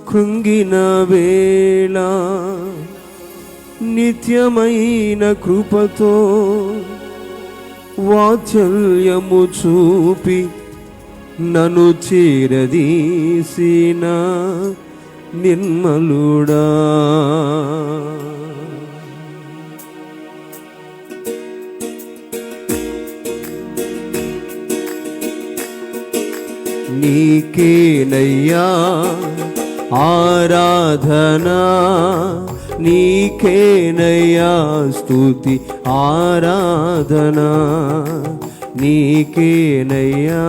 కృంగిన వేళ నిత్యమైన కృపతో వాత్సల్యము చూపి నన్ను చేరదీసిన నిర్మలుడా, నీకేనయ్యా ఆరాధనా, నీకేనయ్యా స్తుతి ఆరాధనా, నీకేనయ్యా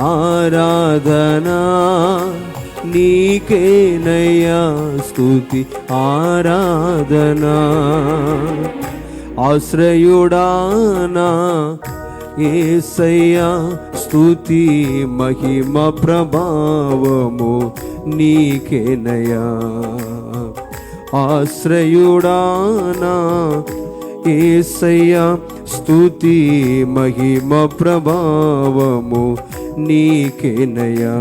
ఆరాధనా, నీకేనయ్యా స్తుతి ఆరాధనా. ఆశ్రయుడానా యేసయ్యా స్తుతి మహిమ ప్రభావము నీకేనయ్యా. ఆశ్రయుడానా యేసయ్యా స్తుతి మహిమ ప్రభావము నీకేనయ్యా.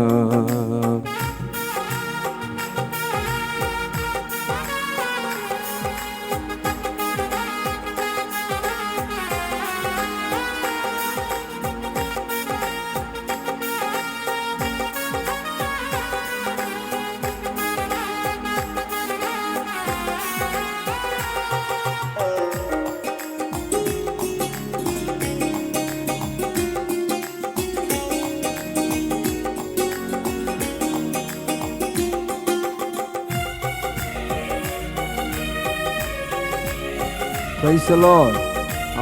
Praise the Lord.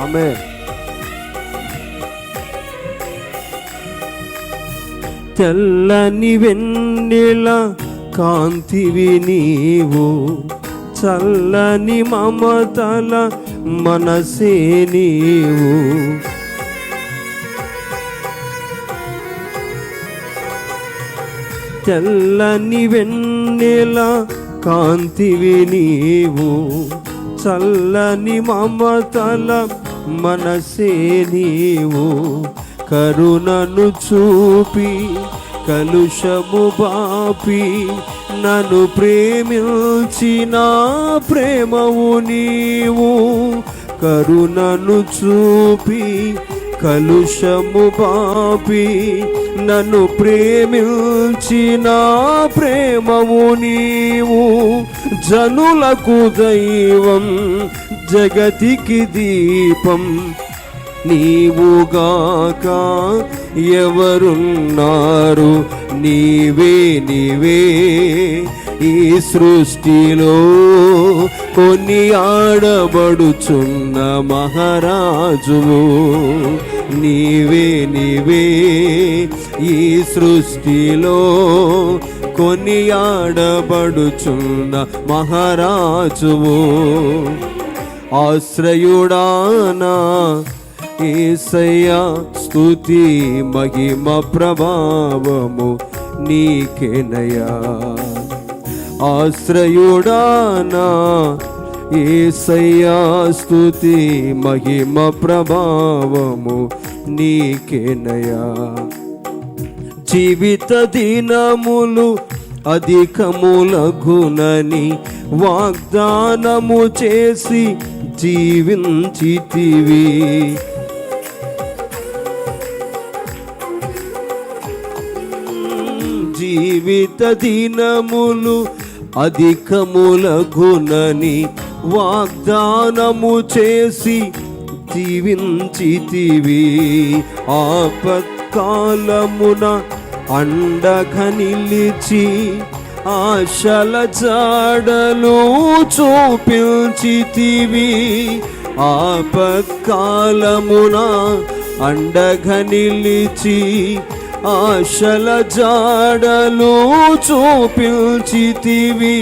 Amen. తెల్లని వెన్నెల కాంతివి నీవు, చల్లని మమతల మనసే నీవు. తెల్లని వెన్నెల కాంతివి నీవు, చల్లని మమతల మనసే నీవు. కరుణను చూపి కలుషము బాపి నన్ను ప్రేమించిన ప్రేమవు నీవు. కరుణను చూపి కలుషము బాపి నన్ను ప్రేమించిన ప్రేమవు నీవు. జనులకు దైవం జగతికి దీపం నీవుగాక ఎవరున్నారు, నీవే నీవే ఈ సృష్టిలో కొనియాడబడుచున్న మహారాజువు. నీవే నీవే ఈ సృష్టిలో కొనియాడబడుచున్న మహారాజువు. ఆశ్రయుడానా యేసయ్యా స్తుతి మహిమ ప్రభావము నీకేనయ్యా. ఆశ్రయుడానా యేసయ్యా స్తుతి మహిమ ప్రభావము నీకేనయ్యా. జీవిత దినములు అధికములగునని వాగ్దానము చేసి జీవించితివి. జీవిత దినములు అధికములగునని వాగ్దానము చేసి జీవించితివి. ఆపత్కాలమున అండగా నిలిచి ఆశల జాడలు చూపించితివి. ఆపత్కాలమున అండగా నిలిచి ఆశల జాడలు చూపించితివి.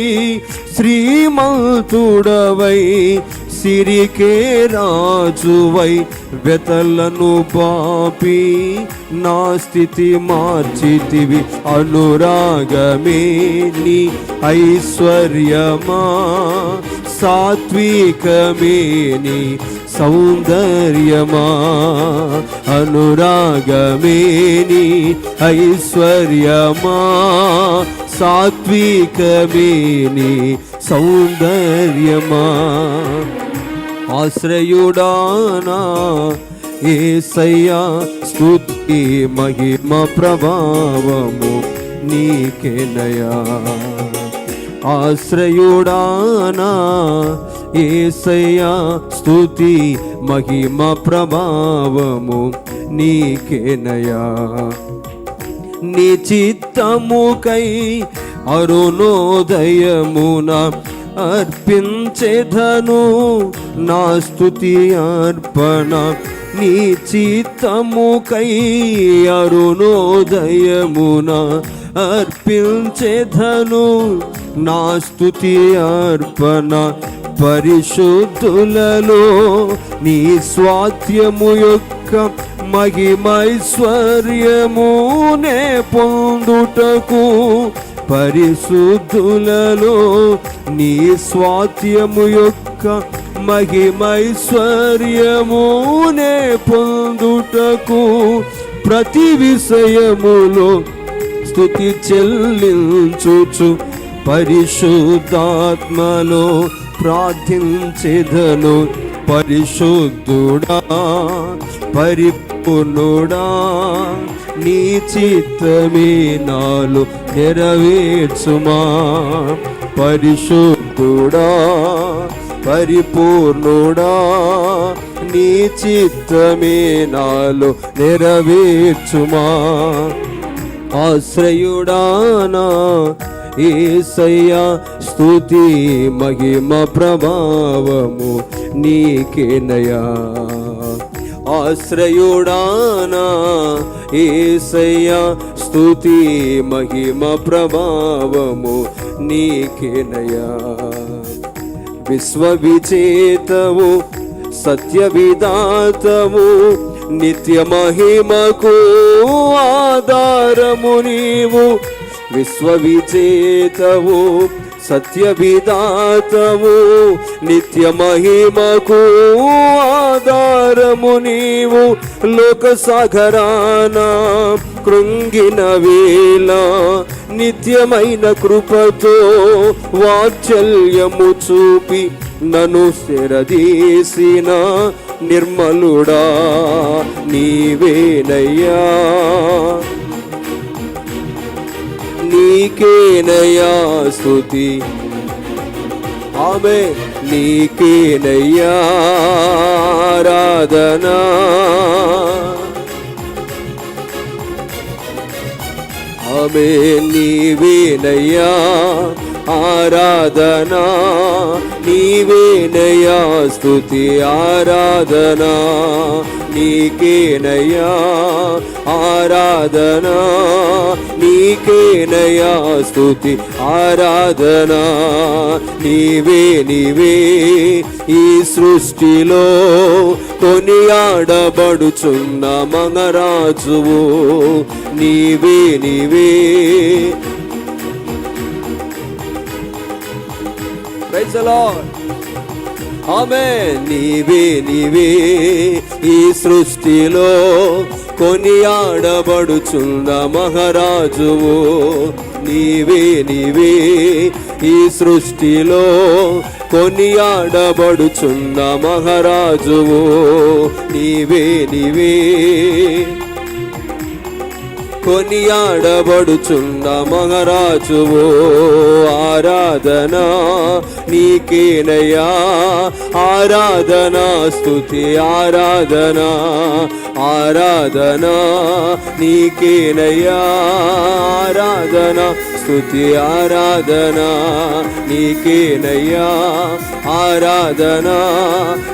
శ్రీమంతుడవై సిరికే రాజువై వ్యతలను పాపి నా స్థితి మార్చితివి. అనురాగమే నీ ఐశ్వర్యమా, సాత్వికమే నీ సౌందర్యమా, అనురాగమేని ఐశ్వర్యమా, సాత్వికమేని సౌందర్యమా. ఆశ్రయుడానా యేసయ్యా, స్తుతి మహిమ ప్రభావము నీకేనయా. ఆశ్రయుడానా యేసయ్యా, స్తుతి మహిమ ప్రభావము నీకేనయా. నీ చిత్తముకై అరుణోదయమున అర్పించెదను నా స్తుతి అర్పణ. నీ చిత్తముకై అరుణోదయమున అర్పించెదను నా స్తుతి అర్పణ. పరిశుద్ధులలో నీ స్వాస్థ్యము యొక్క మహిమైశ్వర్యమునే పొందుటకు, పరిశుద్ధులలో నీ స్వాస్థ్యము యొక్క మహిమైశ్వర్యమునే పొందుటకు, ప్రతి విషయములో స్తుతి చెల్లించుచు పరిశుద్ధాత్మలో ప్రార్థించెదను. పరిశుద్ధుడా పరిపూర్ణుడా, నీ చిత్తమే నాలో నెరవేర్చుమా. పరిశుద్ధుడా పరిపూర్ణుడా, నీ చిత్తమే నాలో నెరవేర్చుమా. ఆశ్రయుడానా యేసయ్యా, స్తుతి మహిమ ప్రభావము నీకేనయా. ఆశ్రయుడానా యేసయ్యా, స్తుతి మహిమ ప్రభావము నీకేనయా. విశ్వవిజేతవు సత్య విధాతవు, నిత్య మహిమకు ఆధారము నీవు. విశ్వవిజేతవు సత్య విధాతవు, నిత్య మహిమకు ఆధారము నీవు. లోక సాగరాన కృంగిన వేళ నిత్యమైన కృపతో వాత్సల్యము చూపి నన్ను శరదీసిన నిర్మలుడా నీవేనయ్యా. నీకేనయ్యా స్తుతి, ఆమె నీకేనయ్యా ఆరాధనా. ఆమె నీవేనయ్యా ఆరాధనా, నీవేనయ్యా స్తుతి ఆరాధనా. నీకేనయ్యా ఆరాధనా, నీకేనయ్యా స్తుతి ఆరాధనా. నీవే నీవే ఈ సృష్టిలో కొనియాడబడుచున్న మగరాజువు. నీవే నీవే. Praise the lord. ఆమేన్. నీవే నీవే ఈ సృష్టిలో కొనియాడబడుచున్న మహారాజువు. నీవే నీవే ఈ సృష్టిలో కొనియాడబడుచున్న మహారాజువు. నీవే నీవే కొనియాడబడుచున్న మహారాజువు. ఆరాధనా నీకేనయ్యా ఆరాధనా స్తుతి ఆరాధనా. ఆరాధనా నీకేనయ్యా ఆరాధనా స్తుతి ఆరాధనా. నీకేనయ్యా ఆరాధనా,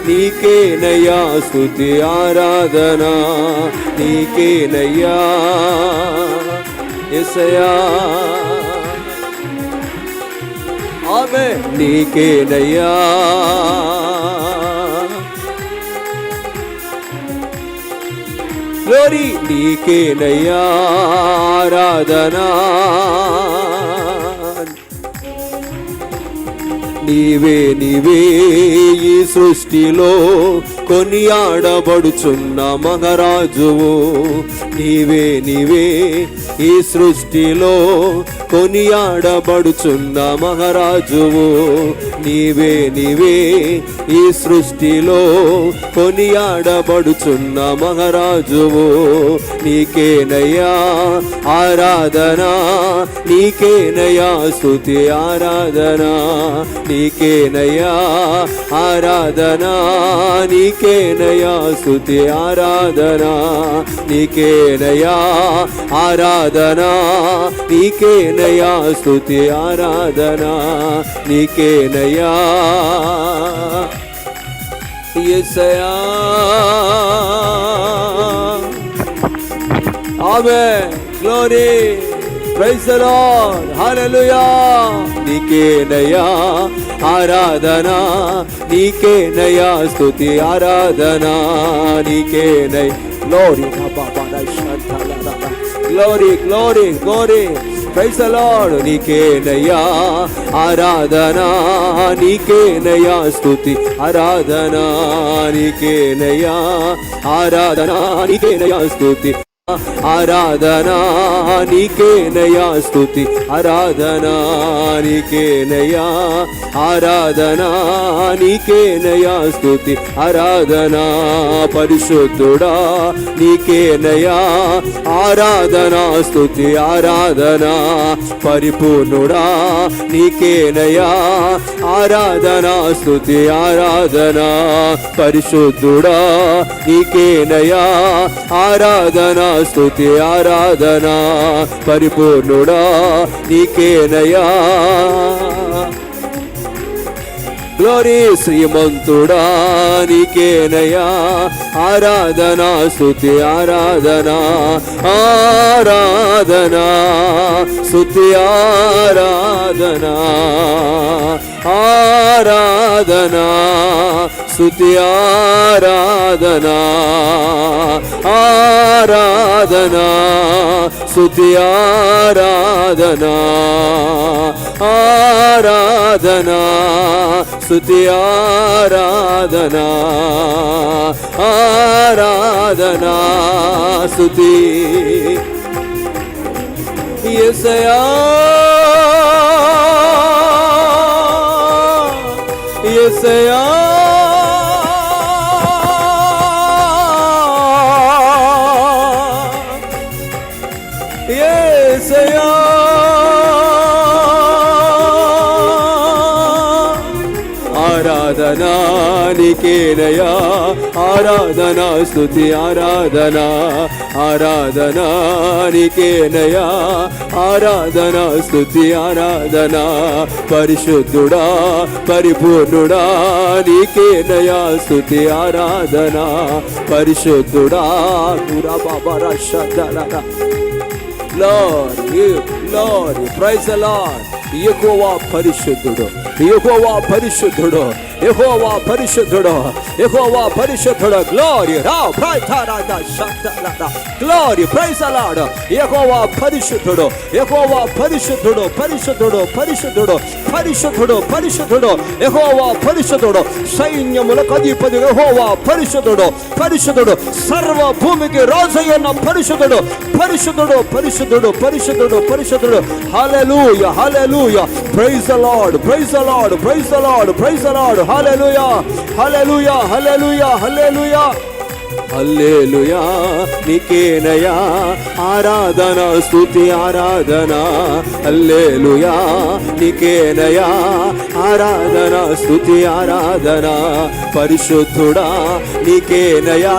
నీకేనయ్యా స్తుతి ఆరాధనా. నీకేనయ్యా యేసయ్యా. ఆమేన్. నీకేనయ్యా గ్లోరీ. నీకేనయ్యా ఆరాధనా. నీవే నీవే ఈ సృష్టిలో కొనియాడబడుచున్న మహారాజువు. నీవే నీవే ఈ సృష్టిలో కొనియాడబడుచున్న మహారాజువు. నీవే నీవే ఈ సృష్టిలో కొనియాడబడుచున్న మహారాజువు. నీకేనయ్యా ఆరాధన, నీకేనయ్యా స్తుతి ఆరాధన. నీకేనయ్యా ఆరాధన, నీకేనయ్యా స్తుతి ఆరాధన. నీకేనయ్యా ఆరాధన, నీకేనయ్యా స్తుతి ఆరాధన. నీకేనయ్యా యేసయ్యా. Amen, glory, praise the lord, hallelujah. నీకేనయ్యా ఆరాధన, నీకేనయ్యా స్తుతి ఆరాధన. నీకేనయ్యా glory, glory glory glory, praise the lord. నీకేనయ్యా ఆరాధన, నీకేనయ్యా స్తుతి ఆరాధన. నీకేనయ్యా ఆరాధన, నీకేనయ్యా స్తుతి ఆరాధన. నీకేనయ్యా స్తుతి ఆరాధన. నీకేనయ్యా ఆరాధన, నీకేనయ్యా స్తుతి ఆరాధన. పరిశుద్ధుడా నీకేనయ్యా ఆరాధన స్తుతి ఆరాధన. పరిపూర్ణుడా నీకేనయ్యా ఆరాధన స్తుతి ఆరాధన. పరిశుద్ధుడా నీకేనయ్యా ఆరాధన స్తుతి ఆరాధన. పరిపూర్ణుడా నీకేనయ్యా గ్లోరీ. శ్రీమంతుడా నీకేనయ్యా ఆరాధన స్తుతి ఆరాధన. ఆరాధన స్తుతి ఆరాధన. ఆరాధన స్తుతి ఆరాధన. ఆరాధన స్తుతి ఆరాధన. ఆరాధన స్తుతి ఆరాధన. ఆరాధన స్తుతి యేసయ్యా. యేసయ్యా యేసయ్యా. ఆరాధన నీకేనయ్యా ఆరాధన స్తుతి ఆరాధన. ఆరాధన నీకేనయ్యా ఆరాధన స్తుతి ఆరాధన. పరిశుద్ధుడా పరిపూర్ణుడా నీకేనయ్యా స్తుతి ఆరాధన. పరిశుద్ధుడా గురా బాబా రషదలరా. Lord, Lord, praise the Lord. యెహోవా పరిశుద్ధుడు, యెహోవా పరిశుద్ధుడు, యెహోవా పరిశుద్ధుడు, యెహోవా పరిశుద్ధుడు. గ్లోరీ రా ప్రార్థన శక్తలద. Glory praise the lord. యెహోవా పరిశుద్ధుడు, యెహోవా పరిశుద్ధుడు, పరిశుద్ధుడు, పరిశుద్ధుడు, పరిశుద్ధుడు, పరిశుద్ధుడు, యెహోవా పరిశుద్ధుడు. సైన్యములకు అధిపతి యెహోవా పరిశుద్ధుడు, పరిశుద్ధుడు. సర్వ భూమికి రాజయ్యున్న పరిశుద్ధుడు, పరిశుద్ధుడు, పరిశుద్ధుడు, పరిశుద్ధుడు, పరిశుద్ధుడు. హల్లెలూయా, హల్లెలూయా. Praise the Lord, praise the Lord, praise the Lord, praise the Lord. Hallelujah, hallelujah, hallelujah, hallelujah. హల్లెలూయా. నీకేనయ్యా ఆరాధన స్తుతి ఆరాధన. హల్లెలూయా. నీకేనయ్యా ఆరాధన స్తుతి ఆరాధన. పరిశుద్ధుడా నీకేనయ్యా